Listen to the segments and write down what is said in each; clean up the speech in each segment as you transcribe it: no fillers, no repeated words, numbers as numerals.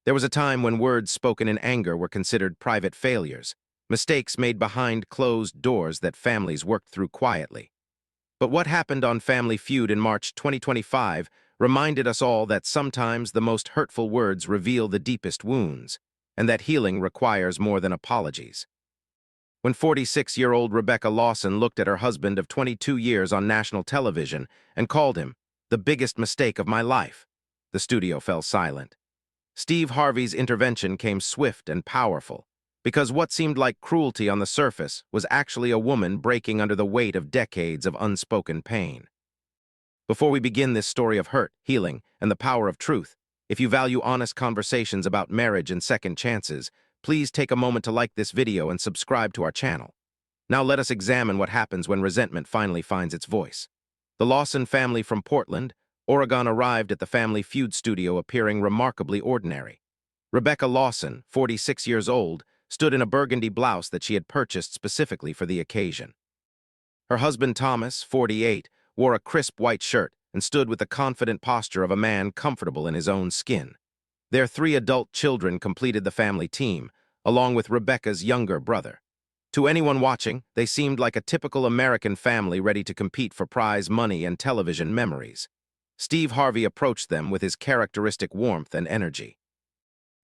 There was a time when words spoken in anger were considered private failures, mistakes made behind closed doors that families worked through quietly. But what happened on Family Feud in March 2025 reminded us all that sometimes the most hurtful words reveal the deepest wounds, and that healing requires more than apologies. When 46-year-old Rebecca Lawson looked at her husband of 22 years on national television and called him the biggest mistake of my life, the studio fell silent. Steve Harvey's intervention came swift and powerful, because what seemed like cruelty on the surface was actually a woman breaking under the weight of decades of unspoken pain. Before we begin this story of hurt, healing, and the power of truth, if you value honest conversations about marriage and second chances, please take a moment to like this video and subscribe to our channel. Now let us examine what happens when resentment finally finds its voice. The Lawson family from Portland, Oregon arrived at the Family Feud studio appearing remarkably ordinary. Rebecca Lawson, 46 years old, stood in a burgundy blouse that she had purchased specifically for the occasion. Her husband Thomas, 48, wore a crisp white shirt and stood with the confident posture of a man comfortable in his own skin. Their 3 adult children completed the family team, along with Rebecca's younger brother. To anyone watching, they seemed like a typical American family ready to compete for prize money and television memories. Steve Harvey approached them with his characteristic warmth and energy.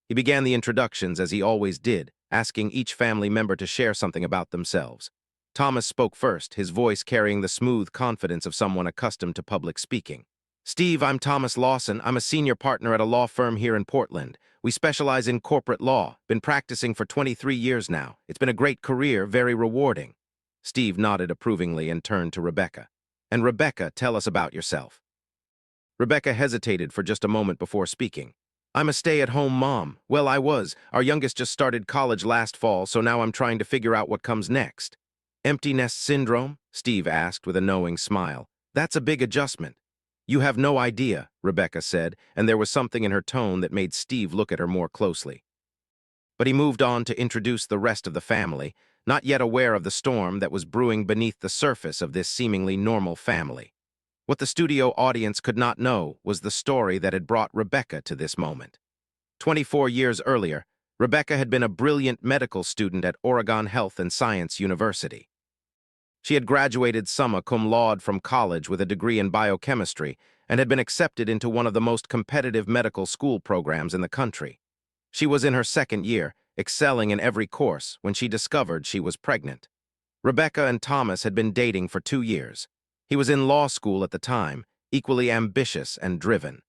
He began the introductions as he always did, asking each family member to share something about themselves. Thomas spoke first, his voice carrying the smooth confidence of someone accustomed to public speaking. "Steve, I'm Thomas Lawson. I'm a senior partner at a law firm here in Portland. We specialize in corporate law. Been practicing for 23 years now. It's been a great career, very rewarding." Steve nodded approvingly and turned to Rebecca. "And Rebecca, tell us about yourself." Rebecca hesitated for just a moment before speaking. "I'm a stay-at-home mom. Well, I was. Our youngest just started college last fall, so now I'm trying to figure out what comes next." "Empty nest syndrome?" Steve asked with a knowing smile. "That's a big adjustment." "You have no idea," Rebecca said, and there was something in her tone that made Steve look at her more closely. But he moved on to introduce the rest of the family, not yet aware of the storm that was brewing beneath the surface of this seemingly normal family. What the studio audience could not know was the story that had brought Rebecca to this moment. 24 years earlier, Rebecca had been a brilliant medical student at Oregon Health and Science University. She had graduated summa cum laude from college with a degree in biochemistry and had been accepted into one of the most competitive medical school programs in the country. She was in her second year, excelling in every course, when she discovered she was pregnant. Rebecca and Thomas had been dating for 2 years. He was in law school at the time, equally ambitious and driven.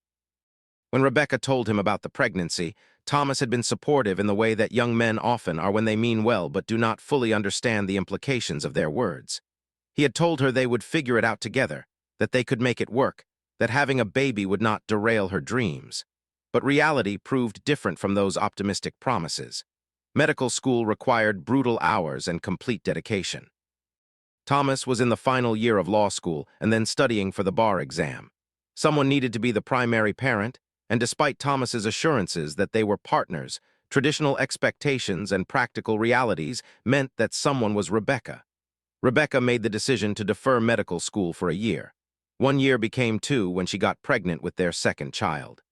When Rebecca told him about the pregnancy, Thomas had been supportive in the way that young men often are when they mean well but do not fully understand the implications of their words. He had told her they would figure it out together, that they could make it work, that having a baby would not derail her dreams. But reality proved different from those optimistic promises. Medical school required brutal hours and complete dedication. Thomas was in the final year of law school and then studying for the bar exam. Someone needed to be the primary parent, and despite Thomas's assurances that they were partners, traditional expectations and practical realities meant that someone was Rebecca. Rebecca made the decision to defer medical school for a year. 1 year became 2 when she got pregnant with their second child.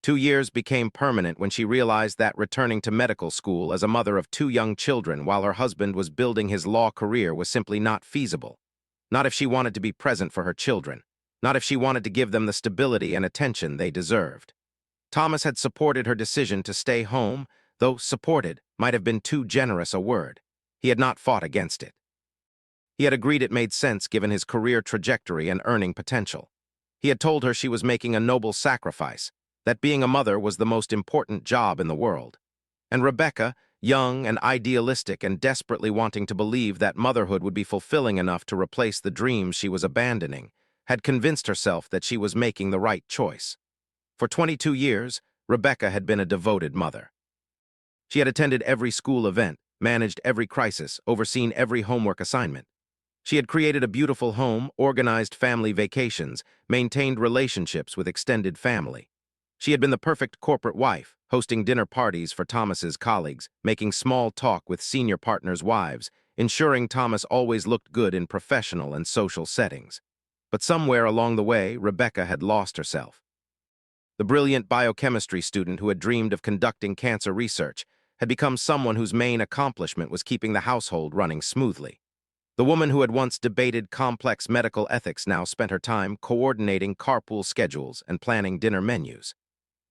2 years became permanent when she realized that returning to medical school as a mother of 2 young children while her husband was building his law career was simply not feasible. Not if she wanted to be present for her children. Not if she wanted to give them the stability and attention they deserved. Thomas had supported her decision to stay home, though supported might have been too generous a word. He had not fought against it. He had agreed it made sense given his career trajectory and earning potential. He had told her she was making a noble sacrifice, that being a mother was the most important job in the world. And Rebecca, young and idealistic and desperately wanting to believe that motherhood would be fulfilling enough to replace the dreams she was abandoning, had convinced herself that she was making the right choice. For 22 years, Rebecca had been a devoted mother. She had attended every school event, managed every crisis, overseen every homework assignment. She had created a beautiful home, organized family vacations, maintained relationships with extended family. She had been the perfect corporate wife, hosting dinner parties for Thomas's colleagues, making small talk with senior partners' wives, ensuring Thomas always looked good in professional and social settings. But somewhere along the way, Rebecca had lost herself. The brilliant biochemistry student who had dreamed of conducting cancer research had become someone whose main accomplishment was keeping the household running smoothly. The woman who had once debated complex medical ethics now spent her time coordinating carpool schedules and planning dinner menus.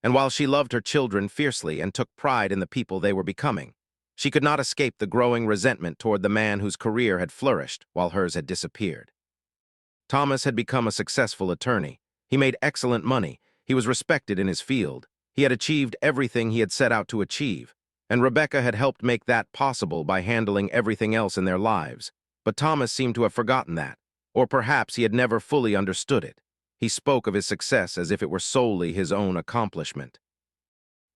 And while she loved her children fiercely and took pride in the people they were becoming, she could not escape the growing resentment toward the man whose career had flourished while hers had disappeared. Thomas had become a successful attorney. He made excellent money. He was respected in his field. He had achieved everything he had set out to achieve, and Rebecca had helped make that possible by handling everything else in their lives. But Thomas seemed to have forgotten that, or perhaps he had never fully understood it. He spoke of his success as if it were solely his own accomplishment.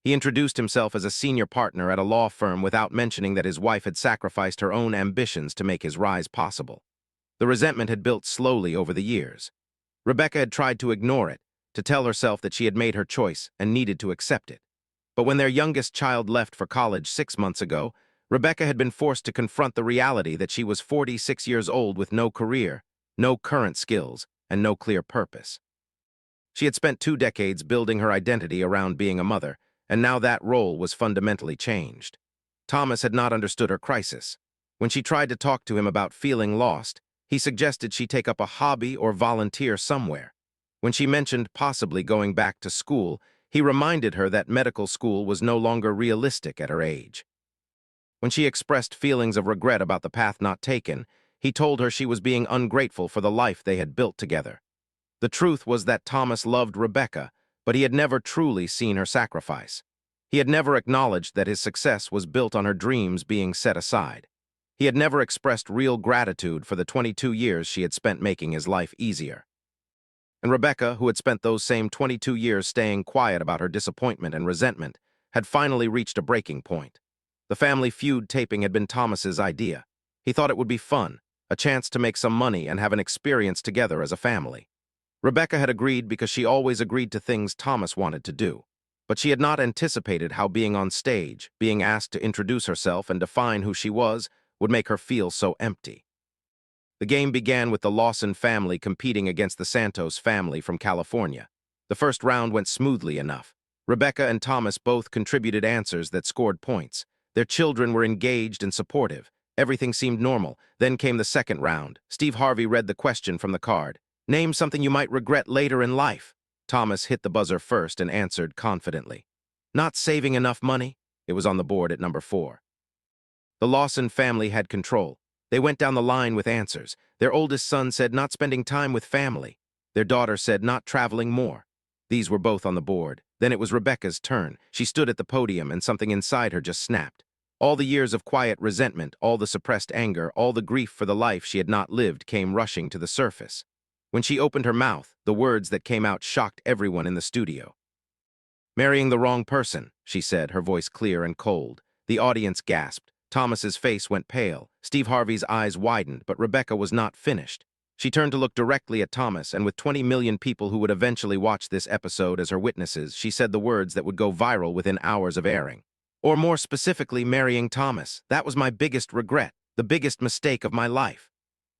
He introduced himself as a senior partner at a law firm without mentioning that his wife had sacrificed her own ambitions to make his rise possible. The resentment had built slowly over the years. Rebecca had tried to ignore it, to tell herself that she had made her choice and needed to accept it. But when their youngest child left for college 6 months ago, Rebecca had been forced to confront the reality that she was 46 years old with no career, no current skills, and no clear purpose. She had spent 2 decades building her identity around being a mother, and now that role was fundamentally changed. Thomas had not understood her crisis. When she tried to talk to him about feeling lost, he suggested she take up a hobby or volunteer somewhere. When she mentioned possibly going back to school, he reminded her that medical school was no longer realistic at her age. When she expressed feelings of regret about the path not taken, he told her she was being ungrateful for the life they had built together. The truth was that Thomas loved Rebecca, but he had never truly seen her sacrifice. He had never acknowledged that his success was built on her dreams being set aside. He had never expressed real gratitude for the 22 years she had spent making his life easier. And Rebecca, who had spent those same 22 years staying quiet about her disappointment and resentment, had finally reached a breaking point. The Family Feud taping had been Thomas's idea. He thought it would be fun, a chance to make some money and have an experience together as a family. Rebecca had agreed because she always agreed to things Thomas wanted to do. But she had not anticipated how being on stage, being asked to introduce herself and define who she was, would make her feel so empty. The game began with the Lawson family competing against the Santos family from California. The first round went smoothly enough. Rebecca and Thomas both contributed answers that scored points. Their children were engaged and supportive. Everything seemed normal. Then came the second round. Harvey read the question from the card. Name something you might regret later in life. Thomas hit the buzzer first and answered confidently. Not saving enough money? It was on the board at number 4. The Lawson family had control. They went down the line with answers. Their oldest son said not spending time with family. Their daughter said not traveling more. These were both on the board. Then it was Rebecca's turn. She stood at the podium and something inside her just snapped. All the years of quiet resentment, all the suppressed anger, all the grief for the life she had not lived came rushing to the surface. When she opened her mouth, the words that came out shocked everyone in the studio. Marrying the wrong person, she said, her voice clear and cold. The audience gasped. Thomas's face went pale. Harvey's eyes widened, but Rebecca was not finished. She turned to look directly at Thomas, and with 20 million people who would eventually watch this episode as her witnesses, she said the words that would go viral within hours of airing. Or more specifically, marrying Thomas. That was my biggest regret, the biggest mistake of my life.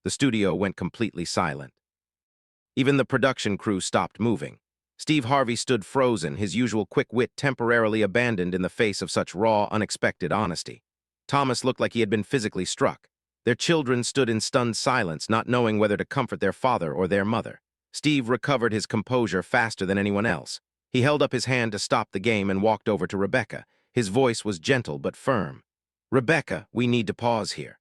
The studio went completely silent. Even the production crew stopped moving. Harvey stood frozen, his usual quick wit temporarily abandoned in the face of such raw, unexpected honesty. Thomas looked like he had been physically struck. Their children stood in stunned silence, not knowing whether to comfort their father or their mother. Steve recovered his composure faster than anyone else. He held up his hand to stop the game and walked over to Rebecca. His voice was gentle but firm. Rebecca, we need to pause here.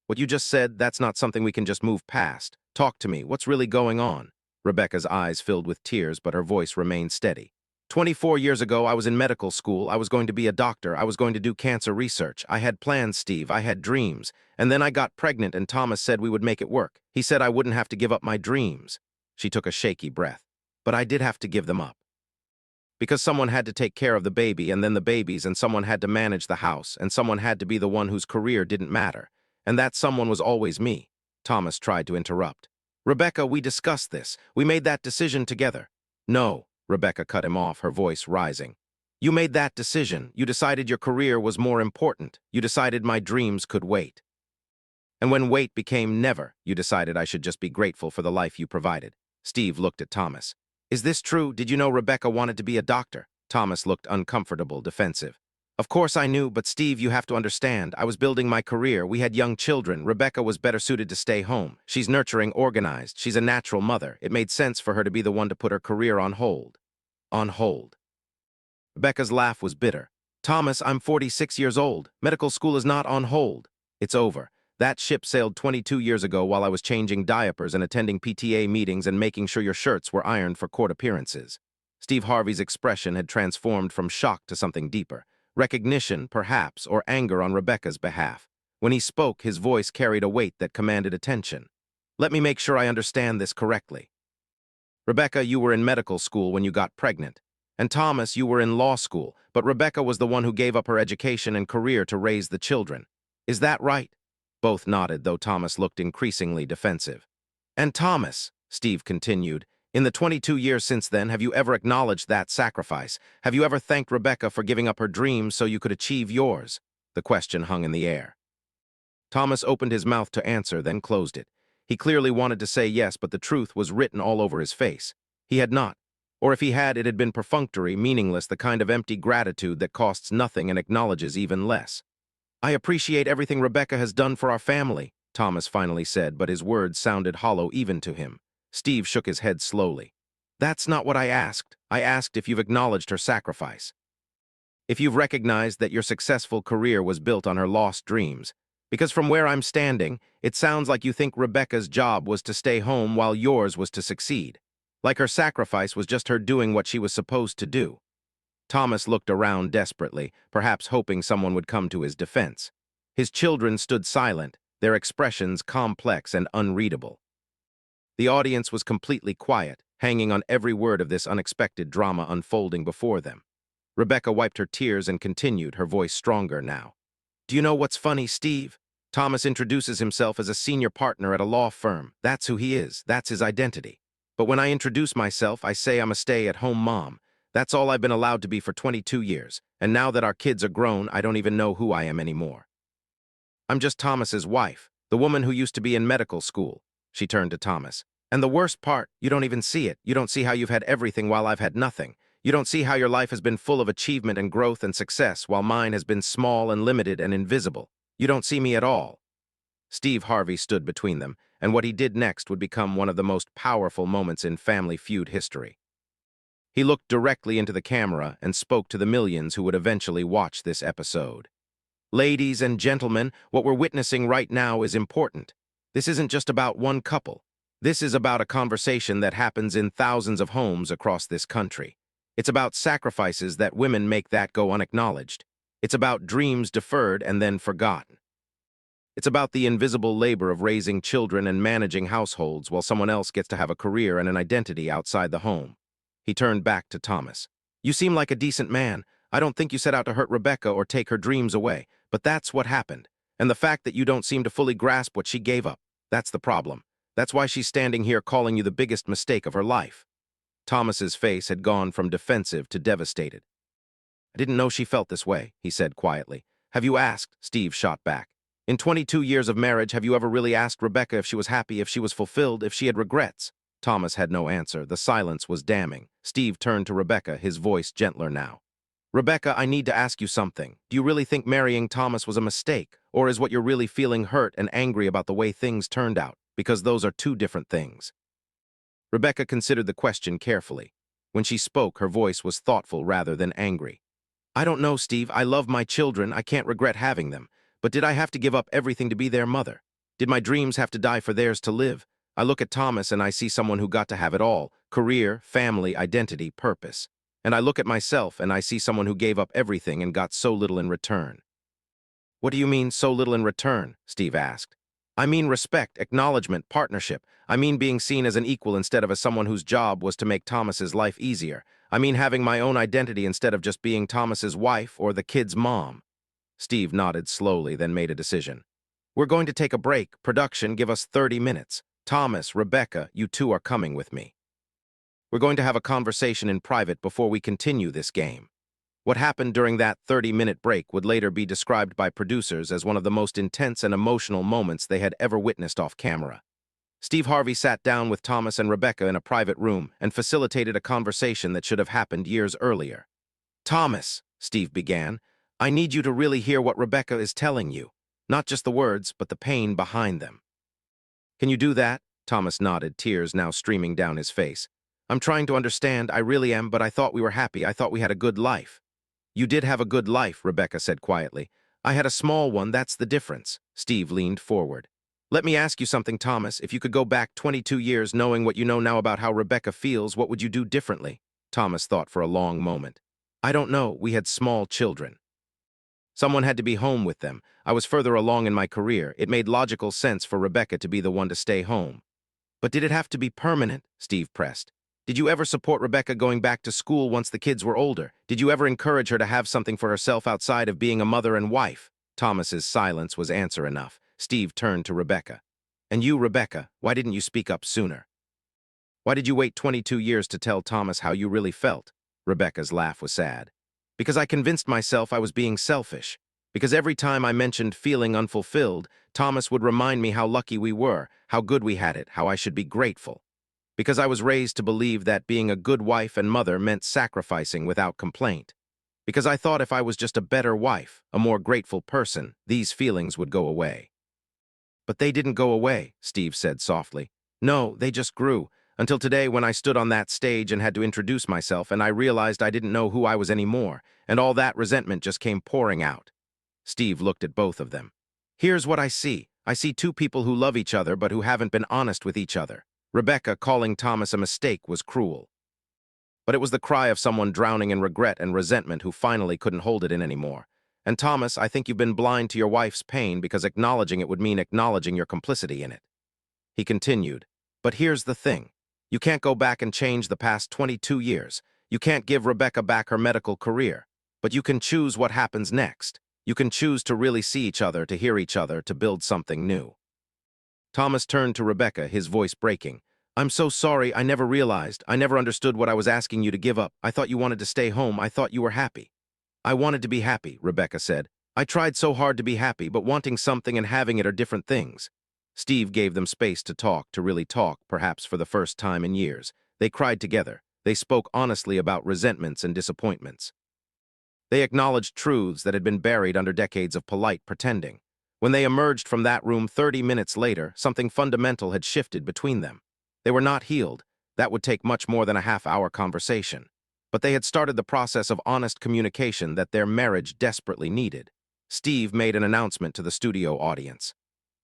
What you just said, that's not something we can just move past. Talk to me. What's really going on? Rebecca's eyes filled with tears, but her voice remained steady. 24 years ago, I was in medical school. I was going to be a doctor. I was going to do cancer research. I had plans, Steve. I had dreams. And then I got pregnant and Thomas said we would make it work. He said I wouldn't have to give up my dreams. She took a shaky breath. But I did have to give them up. Because someone had to take care of the baby and then the babies, and someone had to manage the house, and someone had to be the one whose career didn't matter. And that someone was always me. Thomas tried to interrupt. Rebecca, we discussed this. We made that decision together. No. Rebecca cut him off, her voice rising. You made that decision. You decided your career was more important. You decided my dreams could wait. And when wait became never, you decided I should just be grateful for the life you provided. Steve looked at Thomas. Is this true? Did you know Rebecca wanted to be a doctor? Thomas looked uncomfortable, defensive. Of course I knew, but Steve, you have to understand. I was building my career. We had young children. Rebecca was better suited to stay home. She's nurturing, organized. She's a natural mother. It made sense for her to be the one to put her career on hold. On hold. Rebecca's laugh was bitter. Thomas, I'm 46 years old. Medical school is not on hold. It's over. That ship sailed 22 years ago while I was changing diapers and attending PTA meetings and making sure your shirts were ironed for court appearances. Steve Harvey's expression had transformed from shock to something deeper. Recognition, perhaps, or anger on Rebecca's behalf. When he spoke, his voice carried a weight that commanded attention. Let me make sure I understand this correctly. Rebecca, you were in medical school when you got pregnant. And Thomas, you were in law school, but Rebecca was the one who gave up her education and career to raise the children. Is that right? Both nodded, though Thomas looked increasingly defensive. And Thomas, Steve continued, in the 22 years since then, have you ever acknowledged that sacrifice? Have you ever thanked Rebecca for giving up her dreams so you could achieve yours? The question hung in the air. Thomas opened his mouth to answer, then closed it. He clearly wanted to say yes, but the truth was written all over his face. He had not. Or if he had, it had been perfunctory, meaningless, the kind of empty gratitude that costs nothing and acknowledges even less. I appreciate everything Rebecca has done for our family, Thomas finally said, but his words sounded hollow even to him. Steve shook his head slowly. That's not what I asked. I asked if you've acknowledged her sacrifice. If you've recognized that your successful career was built on her lost dreams. Because from where I'm standing, it sounds like you think Rebecca's job was to stay home while yours was to succeed. Like her sacrifice was just her doing what she was supposed to do. Thomas looked around desperately, perhaps hoping someone would come to his defense. His children stood silent, their expressions complex and unreadable. The audience was completely quiet, hanging on every word of this unexpected drama unfolding before them. Rebecca wiped her tears and continued, her voice stronger now. Do you know what's funny, Steve? Thomas introduces himself as a senior partner at a law firm. That's who he is. That's his identity. But when I introduce myself, I say I'm a stay-at-home mom. That's all I've been allowed to be for 22 years, and now that our kids are grown, I don't even know who I am anymore. I'm just Thomas's wife, the woman who used to be in medical school. She turned to Thomas. And the worst part, you don't even see it. You don't see how you've had everything while I've had nothing. You don't see how your life has been full of achievement and growth and success while mine has been small and limited and invisible. You don't see me at all. Steve Harvey stood between them, and what he did next would become one of the most powerful moments in Family Feud history. He looked directly into the camera and spoke to the millions who would eventually watch this episode. Ladies and gentlemen, what we're witnessing right now is important. This isn't just about one couple. This is about a conversation that happens in thousands of homes across this country. It's about sacrifices that women make that go unacknowledged. It's about dreams deferred and then forgotten. It's about the invisible labor of raising children and managing households while someone else gets to have a career and an identity outside the home. He turned back to Thomas. You seem like a decent man. I don't think you set out to hurt Rebecca or take her dreams away, but that's what happened. And the fact that you don't seem to fully grasp what she gave up, that's the problem. That's why she's standing here calling you the biggest mistake of her life. Thomas's face had gone from defensive to devastated. I didn't know she felt this way, he said quietly. Have you asked? Steve shot back. In 22 years of marriage, have you ever really asked Rebecca if she was happy, if she was fulfilled, if she had regrets? Thomas had no answer. The silence was damning. Steve turned to Rebecca, his voice gentler now. Rebecca, I need to ask you something. Do you really think marrying Thomas was a mistake? Or is what you're really feeling hurt and angry about the way things turned out? Because those are two different things. Rebecca considered the question carefully. When she spoke, her voice was thoughtful rather than angry. I don't know, Steve. I love my children. I can't regret having them. But did I have to give up everything to be their mother? Did my dreams have to die for theirs to live? I look at Thomas and I see someone who got to have it all. Career, family, identity, purpose. And I look at myself and I see someone who gave up everything and got so little in return. What do you mean, so little in return? Steve asked. I mean respect, acknowledgement, partnership. I mean being seen as an equal instead of as someone whose job was to make Thomas's life easier. I mean having my own identity instead of just being Thomas's wife or the kid's mom. Steve nodded slowly, then made a decision. We're going to take a break. Production, give us 30 minutes. Thomas, Rebecca, you two are coming with me. We're going to have a conversation in private before we continue this game. What happened during that 30-minute break would later be described by producers as one of the most intense and emotional moments they had ever witnessed off camera. Steve Harvey sat down with Thomas and Rebecca in a private room and facilitated a conversation that should have happened years earlier. "Thomas," Steve began, "I need you to really hear what Rebecca is telling you. Not just the words, but the pain behind them." "Can you do that?" Thomas nodded, tears now streaming down his face. "I'm trying to understand, I really am, but I thought we were happy. I thought we had a good life." "You did have a good life," Rebecca said quietly. "I had a small one, that's the difference." Steve leaned forward. "Let me ask you something, Thomas. If you could go back 22 years knowing what you know now about how Rebecca feels, what would you do differently?" Thomas thought for a long moment. "I don't know. We had small children. Someone had to be home with them. I was further along in my career. It made logical sense for Rebecca to be the one to stay home." "But did it have to be permanent?" Steve pressed. "Did you ever support Rebecca going back to school once the kids were older? Did you ever encourage her to have something for herself outside of being a mother and wife?" Thomas's silence was answer enough. Steve turned to Rebecca. "And you, Rebecca, why didn't you speak up sooner? Why did you wait 22 years to tell Thomas how you really felt?" Rebecca's laugh was sad. "Because I convinced myself I was being selfish. Because every time I mentioned feeling unfulfilled, Thomas would remind me how lucky we were, how good we had it, how I should be grateful. Because I was raised to believe that being a good wife and mother meant sacrificing without complaint. Because I thought if I was just a better wife, a more grateful person, these feelings would go away." "But they didn't go away," Steve said softly. "No, they just grew. Until today when I stood on that stage and had to introduce myself and I realized I didn't know who I was anymore, and all that resentment just came pouring out." Steve looked at both of them. "Here's what I see. I see two people who love each other but who haven't been honest with each other. Rebecca calling Thomas a mistake was cruel. But it was the cry of someone drowning in regret and resentment who finally couldn't hold it in anymore. And Thomas, I think you've been blind to your wife's pain because acknowledging it would mean acknowledging your complicity in it." He continued, "But here's the thing. You can't go back and change the past 22 years. You can't give Rebecca back her medical career. But you can choose what happens next. You can choose to really see each other, to hear each other, to build something new." Thomas turned to Rebecca, his voice breaking. "I'm so sorry, I never realized. I never understood what I was asking you to give up. I thought you wanted to stay home. I thought you were happy." "I wanted to be happy," Rebecca said. "I tried so hard to be happy, but wanting something and having it are different things." Steve gave them space to talk, to really talk, perhaps for the first time in years. They cried together. They spoke honestly about resentments and disappointments. They acknowledged truths that had been buried under decades of polite pretending. When they emerged from that room 30 minutes later, something fundamental had shifted between them. They were not healed. That would take much more than a half-hour conversation. But they had started the process of honest communication that their marriage desperately needed. Steve made an announcement to the studio audience.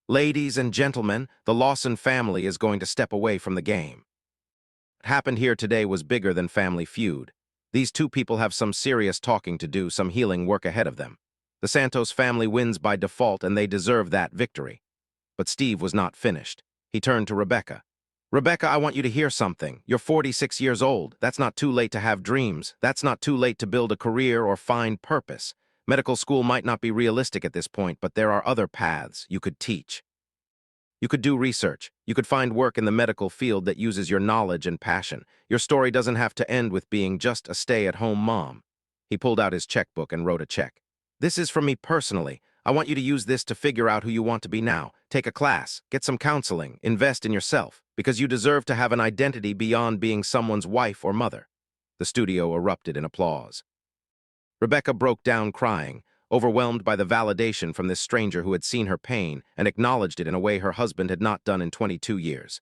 "Ladies and gentlemen, the Lawson family is going to step away from the game. What happened here today was bigger than Family Feud. These two people have some serious talking to do, some healing work ahead of them. The Santos family wins by default, and they deserve that victory." But Steve was not finished. He turned to Rebecca. "Rebecca, I want you to hear something. You're 46 years old. That's not too late to have dreams. That's not too late to build a career or find purpose. Medical school might not be realistic at this point, but there are other paths you could teach. You could do research. You could find work in the medical field that uses your knowledge and passion. Your story doesn't have to end with being just a stay-at-home mom." He pulled out his checkbook and wrote a check. "This is from me personally. I want you to use this to figure out who you want to be now. Take a class, get some counseling, invest in yourself, because you deserve to have an identity beyond being someone's wife or mother." The studio erupted in applause. Rebecca broke down crying, overwhelmed by the validation from this stranger who had seen her pain and acknowledged it in a way her husband had not done in 22 years.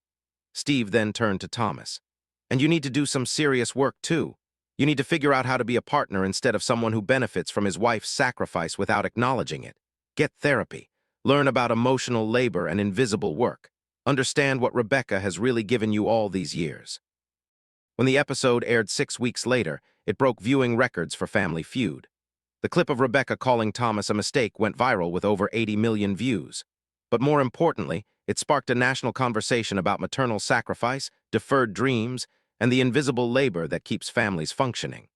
Steve then turned to Thomas. "And you need to do some serious work, too. You need to figure out how to be a partner instead of someone who benefits from his wife's sacrifice without acknowledging it. Get therapy. Learn about emotional labor and invisible work. Understand what Rebecca has really given you all these years." When the episode aired 6 weeks later, it broke viewing records for Family Feud. The clip of Rebecca calling Thomas a mistake went viral with over 80 million views. But more importantly, it sparked a national conversation about maternal sacrifice, deferred dreams, and the invisible labor that keeps families functioning.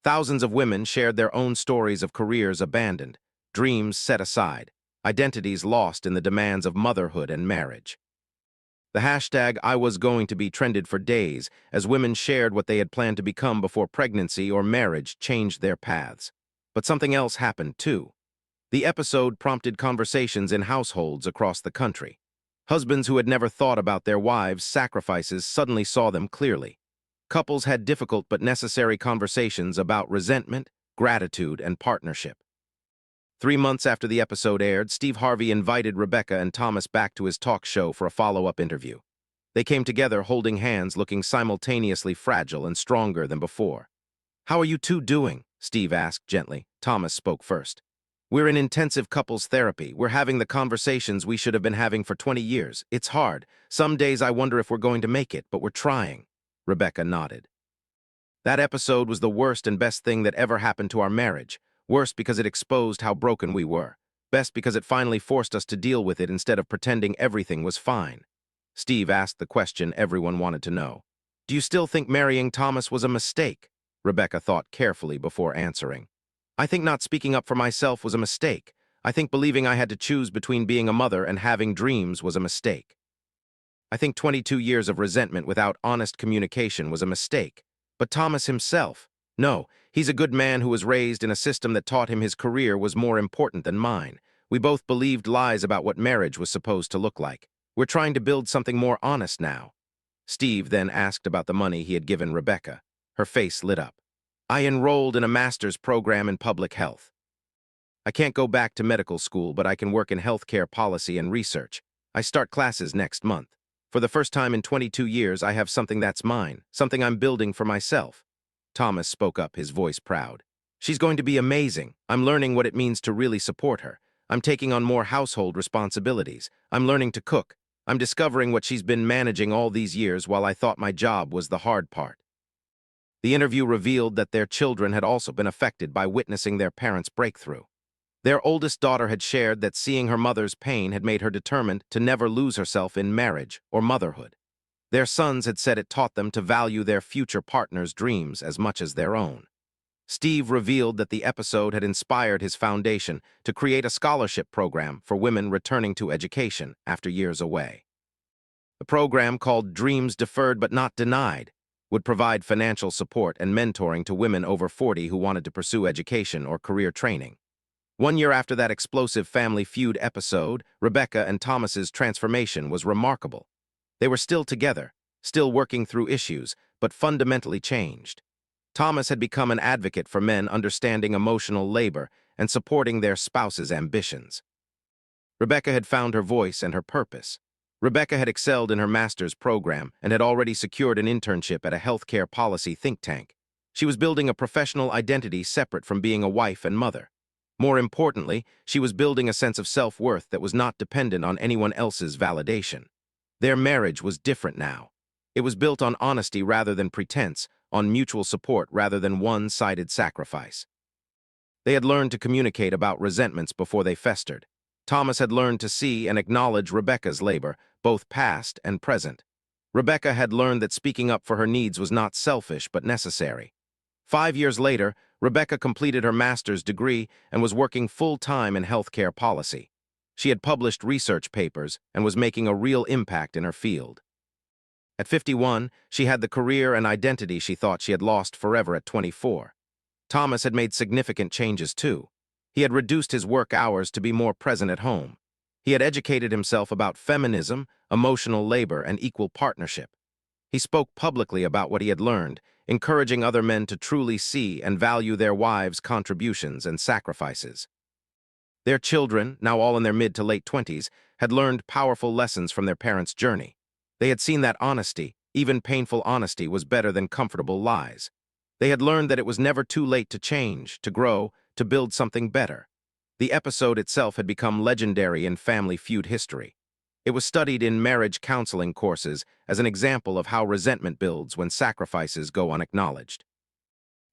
Thousands of women shared their own stories of careers abandoned, dreams set aside, identities lost in the demands of motherhood and marriage. The hashtag "I was going to be" trended for days as women shared what they had planned to become before pregnancy or marriage changed their paths. But something else happened, too. The episode prompted conversations in households across the country. Husbands who had never thought about their wives' sacrifices suddenly saw them clearly. Couples had difficult but necessary conversations about resentment, gratitude, and partnership. 3 months after the episode aired, Steve Harvey invited Rebecca and Thomas back to his talk show for a follow-up interview. They came together holding hands, looking simultaneously fragile and stronger than before. "How are you two doing?" Steve asked gently. Thomas spoke first. "We're in intensive couples therapy. We're having the conversations we should have been having for 20 years. It's hard. Some days I wonder if we're going to make it, but we're trying." Rebecca nodded. "That episode was the worst and best thing that ever happened to our marriage. Worst because it exposed how broken we were. Best because it finally forced us to deal with it instead of pretending everything was fine." Steve asked the question everyone wanted to know. "Do you still think marrying Thomas was a mistake?" Rebecca thought carefully before answering. "I think not speaking up for myself was a mistake. I think believing I had to choose between being a mother and having dreams was a mistake. I think 22 years of resentment without honest communication was a mistake. But Thomas himself, no, he's a good man who was raised in a system that taught him his career was more important than mine. We both believed lies about what marriage was supposed to look like. We're trying to build something more honest now." Steve then asked about the money he had given Rebecca. Her face lit up. "I enrolled in a master's program in public health. I can't go back to medical school, but I can work in healthcare policy and research. I start classes next month. For the first time in 22 years, I have something that's mine, something I'm building for myself." Thomas spoke up, his voice proud. "She's going to be amazing. I'm learning what it means to really support her. I'm taking on more household responsibilities. I'm learning to cook. I'm discovering what she's been managing all these years while I thought my job was the hard part." The interview revealed that their children had also been affected by witnessing their parents' breakthrough. Their oldest daughter had shared that seeing her mother's pain had made her determined to never lose herself in marriage or motherhood. Their sons had said it taught them to value their future partner's dreams as much as their own. Steve revealed that the episode had inspired his foundation to create a scholarship program for women returning to education after years away. The program, called Dreams Deferred But Not Denied, would provide financial support and mentoring to women over 40 who wanted to pursue education or career training. 1 year after that explosive Family Feud episode, Rebecca and Thomas's transformation was remarkable. They were still together, still working through issues, but fundamentally changed. Thomas had become an advocate for men understanding emotional labor and supporting their spouse's ambitions. Rebecca had found her voice and her purpose. Rebecca had excelled in her master's program and had already secured an internship at a healthcare policy think tank. She was building a professional identity separate from being a wife and mother. More importantly, she was building a sense of self-worth that was not dependent on anyone else's validation. Their marriage was different now. It was built on honesty rather than pretense, on mutual support rather than one-sided sacrifice. They had learned to communicate about resentments before they festered. Thomas had learned to see and acknowledge Rebecca's labor, both past and present. Rebecca had learned that speaking up for her needs was not selfish but necessary. 5 years later, Rebecca completed her master's degree and was working full-time in healthcare policy. She had published research papers and was making a real impact in her field. At 51, she had the career and identity she thought she had lost forever at 24. Thomas had made significant changes too. He had reduced his work hours to be more present at home. He had educated himself about feminism, emotional labor, and equal partnership. He spoke publicly about what he had learned, encouraging other men to truly see and value their wives' contributions and sacrifices. Their children, now all in their mid to late 20s, had learned powerful lessons from their parents' journey. They had seen that honesty, even painful honesty, was better than comfortable lies. They had learned that it was never too late to change, to grow, to build something better. The episode itself had become legendary in Family Feud history. It was studied in marriage counseling courses as an example of how resentment builds when sacrifices go unacknowledged.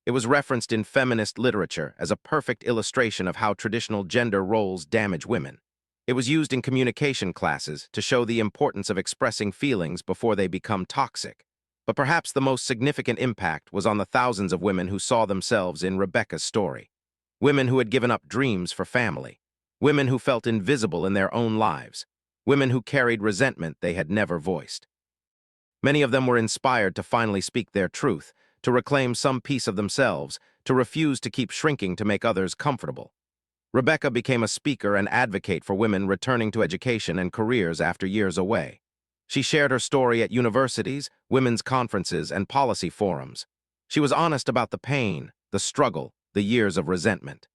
It was referenced in feminist literature as a perfect illustration of how traditional gender roles damage women. It was used in communication classes to show the importance of expressing feelings before they become toxic. But perhaps the most significant impact was on the thousands of women who saw themselves in Rebecca's story. Women who had given up dreams for family. Women who felt invisible in their own lives. Women who carried resentment they had never voiced. Many of them were inspired to finally speak their truth, to reclaim some piece of themselves, to refuse to keep shrinking to make others comfortable. Rebecca became a speaker and advocate for women returning to education and careers after years away. She shared her story at universities, women's conferences, and policy forums. She was honest about the pain, the struggle, the years of resentment.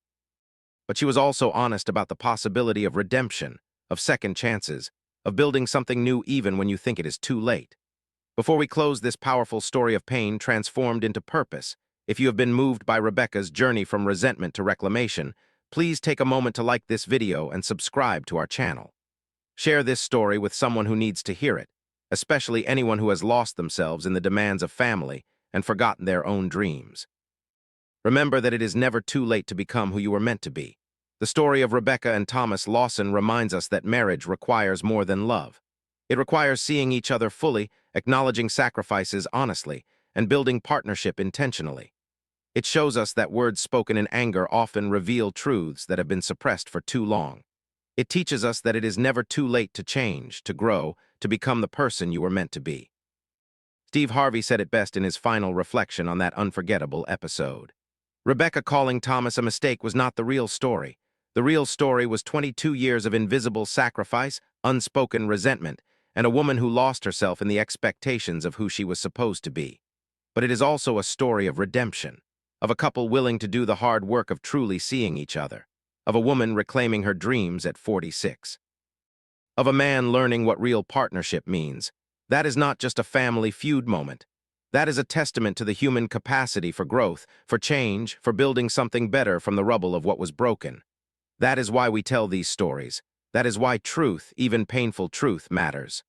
But she was also honest about the possibility of redemption, of second chances, of building something new even when you think it is too late. Before we close this powerful story of pain transformed into purpose, if you have been moved by Rebecca's journey from resentment to reclamation, please take a moment to like this video and subscribe to our channel. Share this story with someone who needs to hear it, especially anyone who has lost themselves in the demands of family and forgotten their own dreams. Remember that it is never too late to become who you were meant to be. The story of Rebecca and Thomas Lawson reminds us that marriage requires more than love. It requires seeing each other fully, acknowledging sacrifices honestly, and building partnership intentionally. It shows us that words spoken in anger often reveal truths that have been suppressed for too long. It teaches us that it is never too late to change, to grow, to become the person you were meant to be. Harvey said it best in his final reflection on that unforgettable episode. Rebecca calling Thomas a mistake was not the real story. The real story was 22 years of invisible sacrifice, unspoken resentment, and a woman who lost herself in the expectations of who she was supposed to be. But it is also a story of redemption, of a couple willing to do the hard work of truly seeing each other, of a woman reclaiming her dreams at 46, of a man learning what real partnership means. That is not just a family feud moment. That is a testament to the human capacity for growth, for change, for building something better from the rubble of what was broken. That is why we tell these stories. That is why truth, even painful truth, matters.